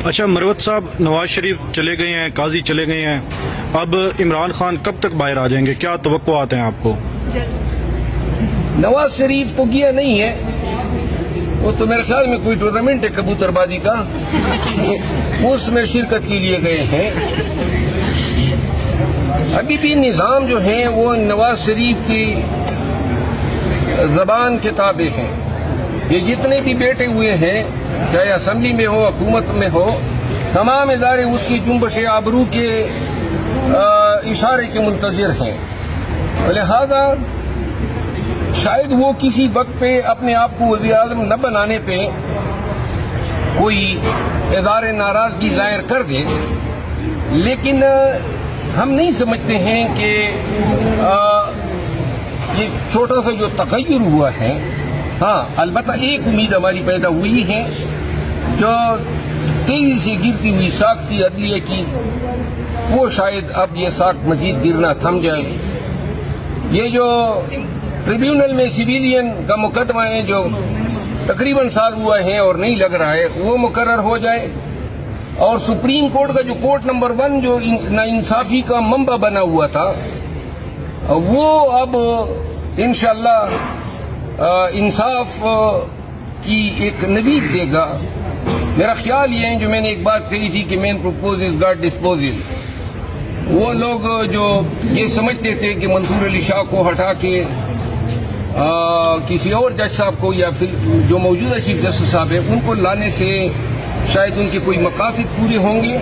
اچھا مروت صاحب، نواز شریف چلے گئے ہیں، قاضی چلے گئے ہیں، اب عمران خان کب تک باہر آ جائیں گے؟ کیا توقعات ہیں آپ کو؟ نواز شریف تو گیا نہیں ہے، وہ تو میرے خیال میں کوئی ٹورنامنٹ ہے کبوتر بازی کا، اس میں شرکت کے لیے گئے ہیں۔ ابھی بھی نظام جو ہے وہ نواز شریف کی زبان کے تابع ہیں۔ یہ جتنے بھی بیٹھے ہوئے ہیں، چاہے اسمبلی میں ہو، حکومت میں ہو، تمام ادارے اس کی جنبش آبرو کے اشارے کے منتظر ہیں۔ لہذا شاید وہ کسی وقت پہ اپنے آپ کو وزیر اعظم نہ بنانے پہ کوئی اظہار ناراضگی ظاہر کر دے، لیکن ہم نہیں سمجھتے ہیں کہ یہ چھوٹا سا جو تغیر ہوا ہے، ہاں البتہ ایک امید ہماری پیدا ہوئی ہے، جو تیزی سے گرتی ہوئی ساکھ تھی عدلیہ کی، وہ شاید اب یہ ساکھ مزید گرنا تھم جائے۔ یہ جو ٹریبیونل میں سویلین کا مقدمہ ہے جو تقریباً سال ہوا ہے اور نہیں لگ رہا ہے، وہ مقرر ہو جائے، اور سپریم کورٹ کا جو کورٹ نمبر 1 جو ناانصافی کا منبع بنا ہوا تھا، وہ اب انشاءاللہ انصاف کی ایک نوید دے گا۔ میرا خیال یہ ہے، جو میں نے ایک بات کہی تھی کہ مین پروپوزز گاڈ ڈسپوزز، وہ لوگ جو یہ سمجھتے تھے کہ منصور علی شاہ کو ہٹا کے کسی اور جج صاحب کو، یا پھر جو موجودہ چیف جسٹس صاحب ہیں، ان کو لانے سے شاید ان کے کوئی مقاصد پورے ہوں گے،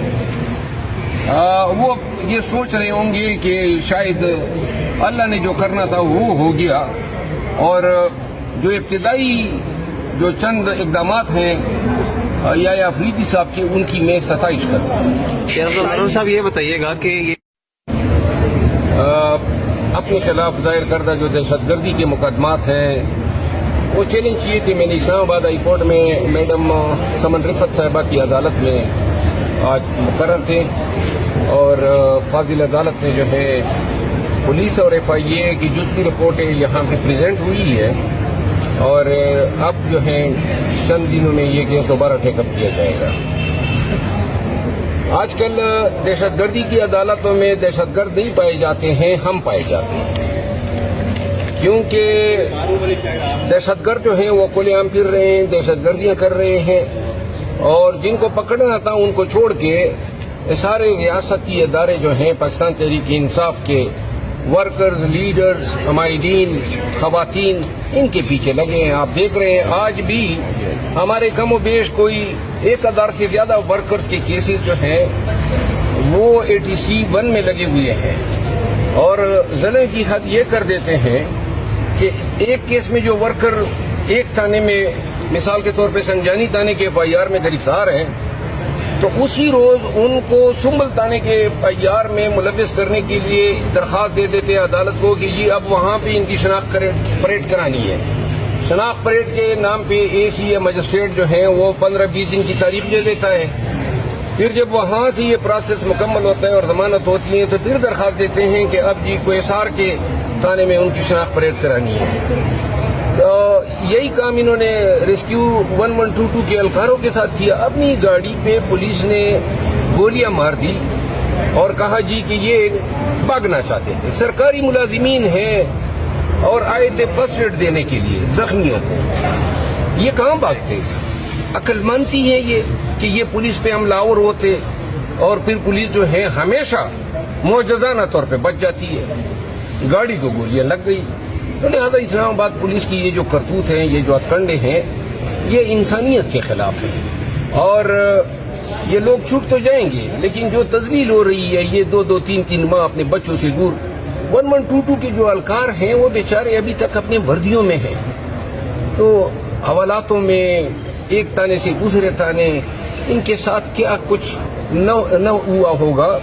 وہ یہ سوچ رہے ہوں گے کہ شاید اللہ نے جو کرنا تھا وہ ہو گیا، اور جو ابتدائی جو چند اقدامات ہیں یا افریدی صاحب کے، ان کی میں ستائش کرتا ہوں۔ صاحب یہ بتائیے گا کہ اپنے خلاف دائر کردہ جو دہشت گردی کے مقدمات ہیں، وہ چیلنج کیے تھے میں نے اسلام آباد ہائی کورٹ میں، میڈم سمن رفت صاحبہ کی عدالت میں آج مقرر تھے، اور فاضل عدالت میں جو ہے پولیس اور FIA کی جزوی رپورٹیں یہاں ریپرزینٹ ہوئی ہے، اور اب جو ہے چند دنوں میں یہ کیس دوبارہ ٹیک اپ کیا جائے گا۔ آج کل دہشت گردی کی عدالتوں میں دہشت گرد نہیں پائے جاتے ہیں، ہم پائے جاتے ہیں، کیونکہ دہشت گرد جو ہیں وہ کھلے عام پھر رہے ہیں، دہشت گردیاں کر رہے ہیں، اور جن کو پکڑنا تھا ان کو چھوڑ کے سارے ریاستی ادارے جو ہیں پاکستان تحریک انصاف کے ورکرز، لیڈرز، عمائدین، خواتین، ان کے پیچھے لگے ہیں۔ آپ دیکھ رہے ہیں آج بھی ہمارے کم و بیش کوئی 1000 سے زیادہ ورکرز کے کیسز جو ہیں وہ ATC 1 میں لگے ہوئے ہیں، اور ظلم کی حد یہ کر دیتے ہیں کہ ایک کیس میں جو ورکر ایک تھانے میں، مثال کے طور پہ سنجانی تھانے کے FIR میں گرفتار ہیں، تو اسی روز ان کو سنبل تھانے کے FIR میں ملوث کرنے کے لیے درخواست دے دیتے ہیں عدالت کو کہ یہ اب وہاں پہ ان کی شناخت پریڈ کرانی ہے۔ شناخت پریڈ کے نام پہ AC یا مجسٹریٹ جو ہے وہ 15-20 دن کی تاریخ دے دیتا ہے، پھر جب وہاں سے یہ پروسیس مکمل ہوتا ہے اور ضمانت ہوتی ہے تو پھر درخواست دیتے ہیں کہ اب جی کوہسار کے تھانے میں ان کی شناخت پریڈ کرانی ہے۔ تو یہی کام انہوں نے ریسکیو 1122 کے اہلکاروں کے ساتھ کیا۔ اپنی گاڑی پہ پولیس نے گولیاں مار دی اور کہا جی کہ یہ بھاگنا چاہتے تھے، سرکاری ملازمین ہیں اور آئے تھے فرسٹ ایڈ دینے کے لیے زخمیوں کو، یہ کہاں بھاگتے؟ عقل مانتی ہے یہ کہ یہ پولیس پہ حملہ آور ہوتے، اور پھر پولیس جو ہے ہمیشہ معجزانہ طور پہ بچ جاتی ہے، گاڑی کو گولیاں لگ گئی۔ تو لہٰذا اسلام آباد پولیس کی یہ جو کرتوت ہیں، یہ جو ہتھکنڈے ہیں، یہ انسانیت کے خلاف ہیں، اور یہ لوگ چھوٹ تو جائیں گے، لیکن جو تذلیل ہو رہی ہے یہ 2-3 ماہ اپنے بچوں سے دور، 1122 کے جو اہلکار ہیں وہ بیچارے ابھی تک اپنے وردیوں میں ہیں، تو حوالاتوں میں ایک تانے سے دوسرے تانے، ان کے ساتھ کیا کچھ نہ ہوا ہوگا۔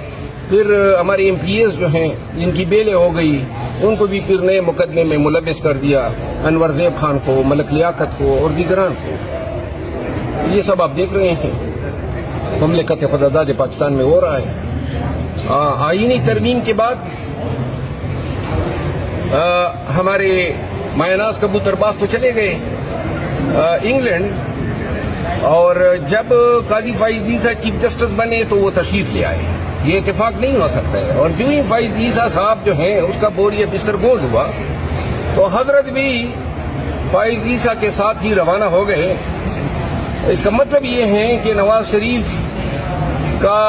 پھر ہمارے MPs جو ہیں جن کی بیلیں ہو گئی، ان کو بھی پھر نئے مقدمے میں ملوث کر دیا، انور زیب خان کو، ملک لیاقت کو اور دیگران کو۔ یہ سب آپ دیکھ رہے ہیں مملکت خداداد پاکستان میں ہو رہا ہے۔ آئینی ترمیم کے بعد ہمارے مایہ ناز کبوتر باز تو چلے گئے انگلینڈ، اور جب قاضی فائز عیسیٰ چیف جسٹس بنے تو وہ تشریف لے آئے. یہ اتفاق نہیں ہو سکتا ہے. اور جو ہی فائز عیسیٰ صاحب جو ہیں اس کا بوریہ بستر گول ہوا تو حضرت بھی فائز عیسیٰ کے ساتھ ہی روانہ ہو گئے. اس کا مطلب یہ ہے کہ نواز شریف کا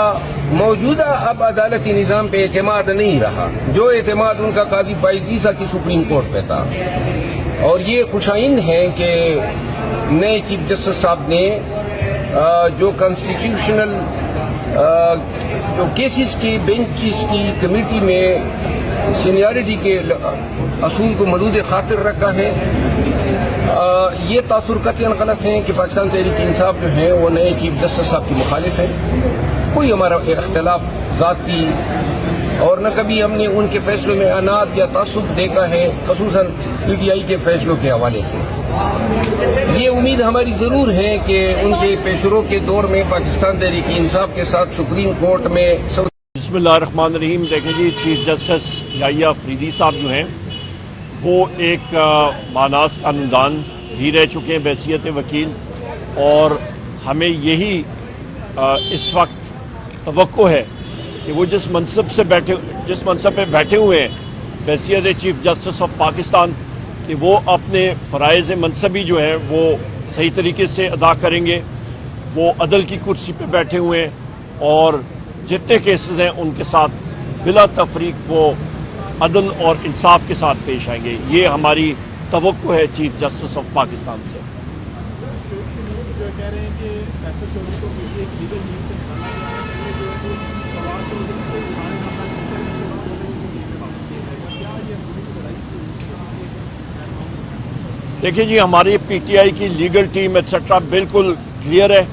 موجودہ اب عدالتی نظام پہ اعتماد نہیں رہا جو اعتماد ان کا قاضی فائز عیسیٰ کی سپریم کورٹ پہ تھا. اور یہ خوشائند ہے کہ نئے چیف جسٹس صاحب نے جو کانسٹیٹیوشنل جو کیسز کی بینچز کی کمیٹی میں سینیارٹی کے اصول کو ملوز خاطر رکھا ہے. یہ تاثر قطعاً غلط ہیں کہ پاکستان تحریک انصاف جو ہیں وہ نئے چیف جسٹس صاحب کی مخالف ہیں. کوئی ہمارا اختلاف ذاتی اور نہ کبھی ہم نے ان کے فیصلوں میں عناد یا تعصب دیکھا ہے, خصوصاً پی ٹی آئی کے فیصلوں کے حوالے سے. یہ امید ہماری ضرور ہے کہ ان کے پیشرو کے دور میں پاکستان تحریک انصاف کے ساتھ سپریم کورٹ میں بسم اللہ الرحمن الرحیم. دیکھیں جی, چیف جسٹس یحییٰ فریدی صاحب جو ہیں وہ ایک ماناس قانوندان بھی رہ چکے ہیں بحیثیت وکیل, اور ہمیں یہی اس وقت توقع ہے کہ وہ جس منصب پہ بیٹھے ہوئے ہیں بحیثیت چیف جسٹس آف پاکستان, کہ وہ اپنے فرائض منصبی جو ہیں وہ صحیح طریقے سے ادا کریں گے. وہ عدل کی کرسی پہ بیٹھے ہوئے ہیں اور جتنے کیسز ہیں ان کے ساتھ بلا تفریق وہ عدل اور انصاف کے ساتھ پیش آئیں گے. یہ ہماری توقع ہے چیف جسٹس آف پاکستان سے. دیکھیے جی, ہماری پی ٹی آئی کی لیگل ٹیم ایٹسٹرا بالکل کلیئر ہے,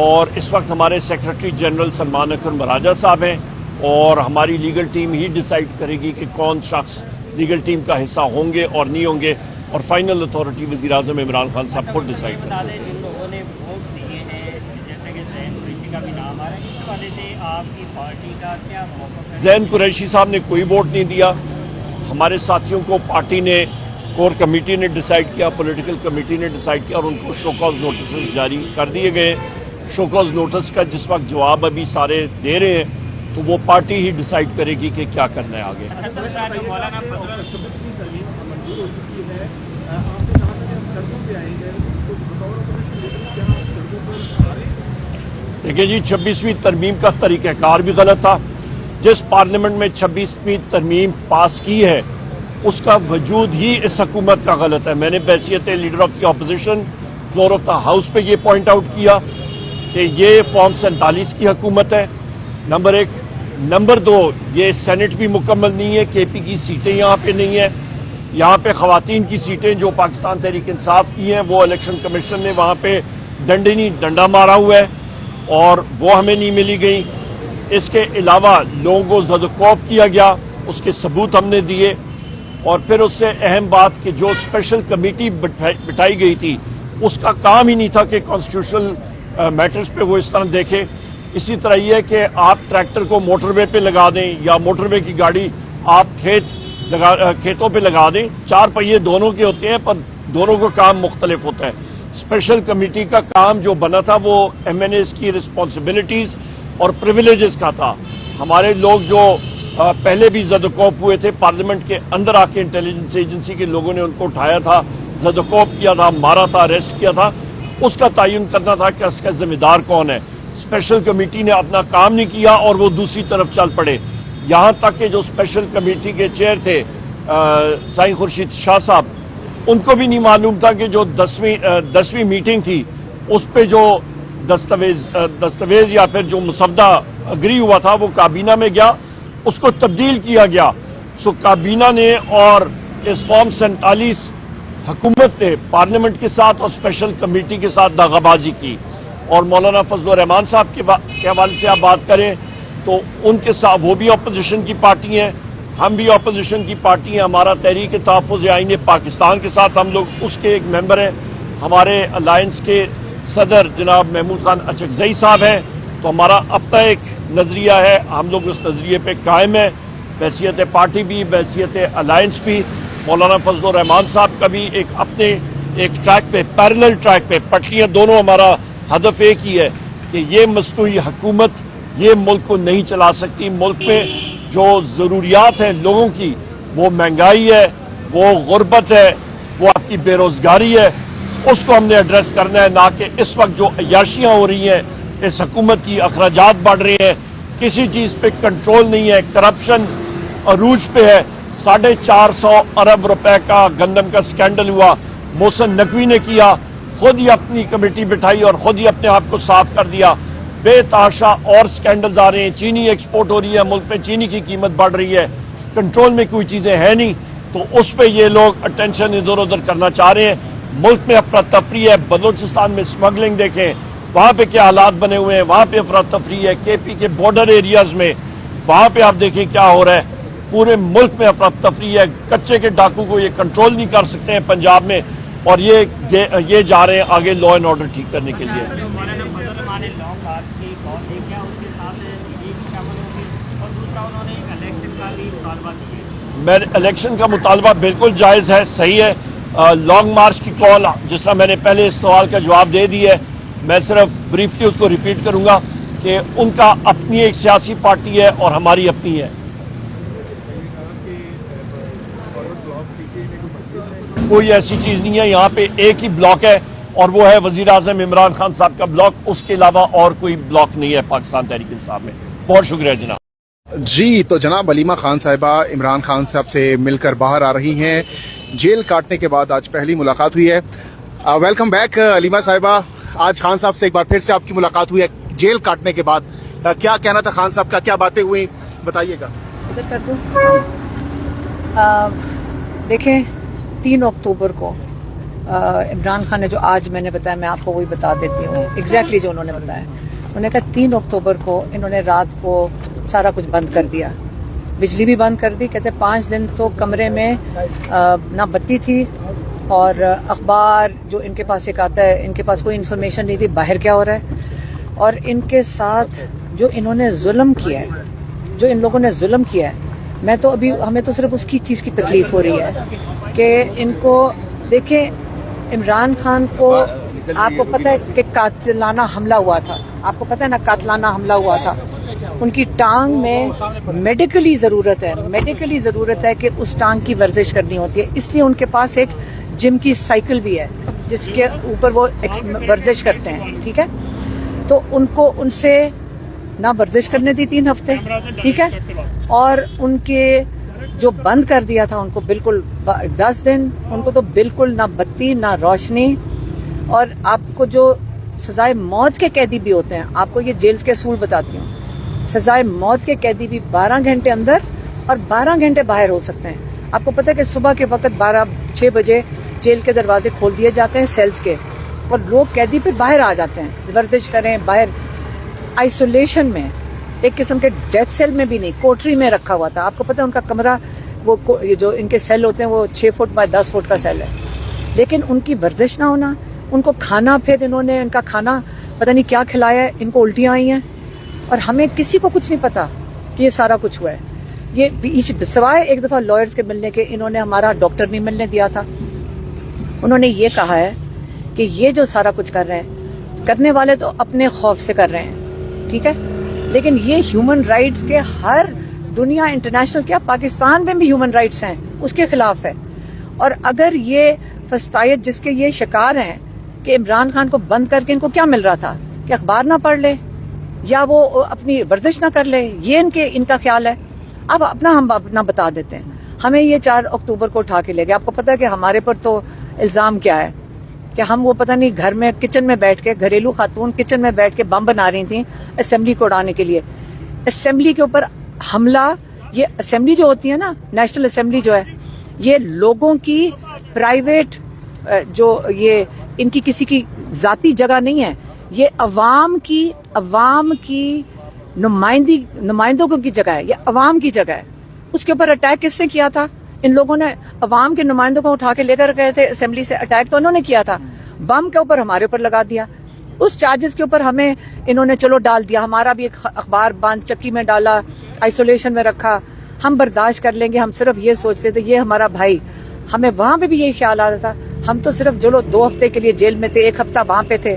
اور اس وقت ہمارے سیکرٹری جنرل سلمان اکرم مراجہ صاحب ہیں, اور ہماری لیگل ٹیم ہی ڈیسائیڈ کرے گی کہ کون شخص لیگل ٹیم کا حصہ ہوں گے اور نہیں ہوں گے, اور فائنل اتھارٹی وزیر اعظم عمران خان صاحب خود ڈیسائیڈ کریں گے. جن لوگوں نے ووٹ دیے ہیں جیسے کہ زین قریشی کا بھی نام آ رہا ہے, اس والے سے آپ کی پارٹی کا کیا موقف ہے؟ زین قریشی صاحب نے کوئی ووٹ نہیں دیا. ہمارے ساتھیوں کو پارٹی نے, کور کمیٹی نے ڈیسائیڈ کیا, پولیٹیکل کمیٹی نے ڈیسائیڈ کیا, اور ان کو شو کاز نوٹسز جاری کر دیے گئے. شو کاز نوٹس کا جس وقت جواب ابھی سارے دے رہے ہیں تو وہ پارٹی ہی ڈیسائیڈ کرے گی کہ کیا کرنا ہے آگے. دیکھیں جی, 26ویں ترمیم کا طریقہ کار بھی غلط تھا. جس پارلیمنٹ میں 26ویں ترمیم پاس کی ہے اس کا وجود ہی اس حکومت کا غلط ہے. میں نے بحیثیت leader of the opposition floor of the house پہ یہ پوائنٹ آؤٹ کیا کہ یہ فارم 47 کی حکومت ہے, نمبر 1. نمبر 2, یہ سینٹ بھی مکمل نہیں ہے, کے پی کی سیٹیں یہاں پہ نہیں ہیں. یہاں پہ خواتین کی سیٹیں جو پاکستان تحریک انصاف کی ہیں وہ الیکشن کمیشن نے وہاں پہ ڈنڈا مارا ہوا ہے اور وہ ہمیں نہیں ملی گئی. اس کے علاوہ لوگوں کو زد و کوب کیا گیا, اس کے ثبوت ہم نے دیے. اور پھر اس سے اہم بات کہ جو اسپیشل کمیٹی بٹھائی گئی تھی اس کا کام ہی نہیں تھا کہ کانسٹیٹیوشنل میٹرز پہ وہ اس طرح دیکھے. اسی طرح یہ کہ آپ ٹریکٹر کو موٹر وے پہ لگا دیں یا موٹر وے کی گاڑی آپ کھیتوں پہ لگا دیں, 4 پہیے دونوں کے ہوتے ہیں پر دونوں کا کام مختلف ہوتا ہے. اسپیشل کمیٹی کا کام جو بنا تھا وہ ایم این ایز کی رسپانسبلٹیز اور پریویلیجز کا تھا. ہمارے لوگ جو پہلے بھی زد و کوب ہوئے تھے, پارلیمنٹ کے اندر آ کے انٹیلیجنس ایجنسی کے لوگوں نے ان کو اٹھایا تھا, زد و کوب کیا تھا, مارا تھا, اریسٹ کیا تھا, اس کا تعین کرنا تھا کہ اس کا ذمہ دار کون ہے. اسپیشل کمیٹی نے اپنا کام نہیں کیا اور وہ دوسری طرف چل پڑے. یہاں تک کہ جو اسپیشل کمیٹی کے چیئر تھے سائیں خورشید شاہ صاحب, ان کو بھی نہیں معلوم تھا کہ جو 10ویں میٹنگ تھی اس پہ جو دستاویز یا پھر جو مسودہ اگری ہوا تھا وہ کابینہ میں گیا, اس کو تبدیل کیا گیا. سو کابینہ نے اور اس فارم 47 حکومت نے پارلیمنٹ کے ساتھ اور اسپیشل کمیٹی کے ساتھ داغا بازی کی. اور مولانا فضل الرحمان صاحب کے حوالے سے آپ بات کریں تو ان کے ساتھ وہ بھی اپوزیشن کی پارٹی ہیں, ہم بھی اپوزیشن کی پارٹی ہیں. ہمارا تحریک تحفظ آئین پاکستان کے ساتھ ہم لوگ اس کے ایک ممبر ہیں. ہمارے الائنس کے صدر جناب محمود خان اچکزئی صاحب ہیں. تو ہمارا اپنا ایک نظریہ ہے, ہم لوگ اس نظریے پہ قائم ہیں, بحیثیت پارٹی بھی, بحیثیت الائنس بھی. مولانا فضل الرحمان صاحب کا بھی ایک اپنے ایک ٹریک پہ, پیرلل ٹریک پہ, پٹریاں دونوں ہمارا ہدف ایک ہی ہے کہ یہ مصنوعی حکومت یہ ملک کو نہیں چلا سکتی. ملک میں جو ضروریات ہیں لوگوں کی، وہ مہنگائی ہے، وہ غربت ہے، وہ آپ کی بے روزگاری ہے، اس کو ہم نے ایڈریس کرنا ہے، نہ کہ اس وقت جو عیاشیاں ہو رہی ہیں، اس حکومت کی اخراجات بڑھ رہے ہیں، کسی چیز پہ کنٹرول نہیں ہے، کرپشن عروج پہ ہے. 450 ارب روپے کا گندم کا سکینڈل ہوا، محسن نقوی نے کیا، خود ہی اپنی کمیٹی بٹھائی اور خود ہی اپنے آپ کو صاف کر دیا. بے تحاشا اور سکینڈلز آ رہے ہیں، چینی ایکسپورٹ ہو رہی ہے، ملک میں چینی کی قیمت بڑھ رہی ہے، کنٹرول میں کوئی چیزیں ہیں نہیں، تو اس پہ یہ لوگ اٹینشن ادھر ادھر کرنا چاہ رہے ہیں. ملک میں افراتفری ہے، بلوچستان میں اسمگلنگ دیکھیں وہاں پہ کیا حالات بنے ہوئے ہیں، وہاں پہ افراتفری ہے. کے پی کے بارڈر ایریاز میں وہاں پہ آپ دیکھیں کیا ہو رہا ہے، پورے ملک میں افراتفری ہے. کچے کے ڈاکو کو یہ کنٹرول نہیں کر سکتے ہیں پنجاب میں، اور یہ جا رہے ہیں آگے لا اینڈ آرڈر ٹھیک کرنے کے لیے. مولانا فضل الرحمان نے لانگ مارچ کی کال دی، کیا اس کے ساتھ یہ بھی شامل ہوگی؟ اور دوسرا انہوں نے الیکشن کا بھی مطالبہ کیا. میں الیکشن کا مطالبہ بالکل جائز ہے، صحیح ہے. لانگ مارچ کی کال جس طرح میں نے پہلے اس سوال کا جواب دے دی ہے، میں صرف بریفلی اس کو ریپیٹ کروں گا کہ ان کا اپنی ایک سیاسی پارٹی ہے اور ہماری اپنی ہے. کوئی ایسی چیز نہیں ہے، یہاں پہ ایک ہی بلاک ہے اور وہ ہے وزیر اعظم عمران خان صاحب کا بلاک، اس کے علاوہ اور کوئی بلاک نہیں ہے پاکستان تحریک انصاف میں. بہت شکریہ جناب. جی، تو جناب علیمہ خان صاحبہ عمران خان صاحب سے مل کر باہر آ رہی ہیں. جیل کاٹنے کے بعد آج پہلی ملاقات ہوئی ہے. ویلکم بیک علیمہ صاحبہ. آج خان صاحب سے ایک بار پھر سے آپ کی ملاقات ہوئی ہے جیل کاٹنے کے بعد. کیا کہنا تھا خان صاحب کا، کیا باتیں ہوئی، بتائیے گا. ادھر کر دوں. دیکھیں 3 اکتوبر کو عمران خان نے جو آج میں نے بتایا، میں آپ کو وہی بتا دیتی ہوں ایگزیکٹلی جو انہوں نے بتایا. انہوں نے کہا 3 اکتوبر کو انہوں نے رات کو سارا کچھ بند کر دیا، بجلی بھی بند کر دی. کہتے 5 دن تو کمرے میں نہ بتی تھی اور اخبار جو ان کے پاس ایک آتا ہے، ان کے پاس کوئی انفارمیشن نہیں تھی باہر کیا ہو رہا ہے. اور ان کے ساتھ جو انہوں نے ظلم کیا ہے، جو ان لوگوں نے ظلم کیا ہے، میں تو ابھی ہمیں تو صرف اس کی چیز کی تکلیف ہو رہی ہے کہ ان کو دیکھیں. عمران خان کو آپ کو پتہ ہے کہ قاتلانہ حملہ ہوا تھا، آپ کو پتہ ہے نا قاتلانہ حملہ ہوا تھا. ان کی ٹانگ میں میڈیکلی ضرورت ہے کہ اس ٹانگ کی ورزش کرنی ہوتی ہے، اس لیے ان کے پاس ایک جم کی سائیکل بھی ہے جس کے اوپر وہ ورزش کرتے ہیں. ٹھیک ہے، تو ان کو ان سے نہ ورزش کرنے دی 3 ہفتے. ٹھیک ہے، اور ان کے جو بند کر دیا تھا ان کو بالکل 10 دن ان کو تو بالکل نہ بتی نہ روشنی. اور آپ کو جو سزائے موت کے قیدی بھی ہوتے ہیں، آپ کو یہ جیل کے اصول بتاتی ہوں، سزائے موت کے قیدی بھی 12 گھنٹے اندر اور 12 گھنٹے باہر ہو سکتے ہیں. آپ کو پتہ ہے کہ صبح کے وقت 6 بجے جیل کے دروازے کھول دیے جاتے ہیں سیلز کے، اور لوگ قیدی پہ باہر آ جاتے ہیں ورزش کریں باہر. آئسولیشن میں ایک قسم کے ڈیتھ سیل میں بھی نہیں، کوٹری میں رکھا ہوا تھا. آپ کو پتہ ہے ان کا کمرہ وہ جو ان کے سیل ہوتے ہیں وہ 6 فٹ بائی 10 فٹ کا سیل ہے. لیکن ان کی ورزش نہ ہونا، ان کو کھانا، پھر انہوں نے ان کا کھانا پتہ نہیں کیا کھلایا ہے، ان کو الٹیاں آئی ہیں اور ہمیں کسی کو کچھ نہیں پتا کہ یہ سارا کچھ ہوا ہے. یہ سوائے ایک دفعہ لائرز کے ملنے کے انہوں نے ہمارا ڈاکٹر نہیں ملنے دیا تھا. انہوں نے یہ کہا ہے کہ یہ جو سارا کچھ کر رہے ہیں، کرنے والے تو اپنے خوف سے کر رہے ہیں. ٹھیک ہے، لیکن یہ ہیومن رائٹس کے ہر دنیا انٹرنیشنل، کیا پاکستان میں بھی ہیومن رائٹس ہیں، اس کے خلاف ہے. اور اگر یہ فسطائیت جس کے یہ شکار ہیں کہ عمران خان کو بند کر کے ان کو کیا مل رہا تھا کہ اخبار نہ پڑھ لے یا وہ اپنی ورزش نہ کر لے، یہ ان کا خیال ہے. اب ہم اپنا بتا دیتے ہیں. ہمیں یہ 4 اکتوبر کو اٹھا کے لے گئے. آپ کو پتا ہے کہ ہمارے پر تو الزام کیا ہے کہ ہم وہ پتہ نہیں گھر میں کچن میں بیٹھ کے، گھریلو خاتون کچن میں بیٹھ کے بم بنا رہی تھیں اسمبلی کو اڑانے کے لیے. اسمبلی کے اوپر حملہ، یہ اسمبلی جو ہوتی ہے نا، نیشنل اسمبلی جو ہے، یہ لوگوں کی پرائیویٹ جو یہ ان کی کسی کی ذاتی جگہ نہیں ہے، یہ عوام کی نمائندوں کی جگہ ہے، یہ عوام کی جگہ ہے. اس کے اوپر اٹیک کس نے کیا تھا؟ ان لوگوں نے عوام کے نمائندوں کو اٹھا کے لے کر گئے تھے اسمبلی سے. اٹیک تو انہوں نے کیا تھا، بم کے اوپر ہمارے اوپر لگا دیا. اس چارجز کے اوپر ہمیں انہوں نے چلو ڈال دیا، ہمارا بھی ایک اخبار باندھ چکی میں ڈالا، آئسولیشن میں رکھا. ہم برداشت کر لیں گے، ہم صرف یہ سوچ رہے تھے یہ ہمارا بھائی. ہمیں وہاں پہ بھی یہی خیال آ رہا تھا. ہم تو صرف چلو 2 ہفتے کے لیے جیل میں تھے، 1 ہفتہ وہاں پہ تھے.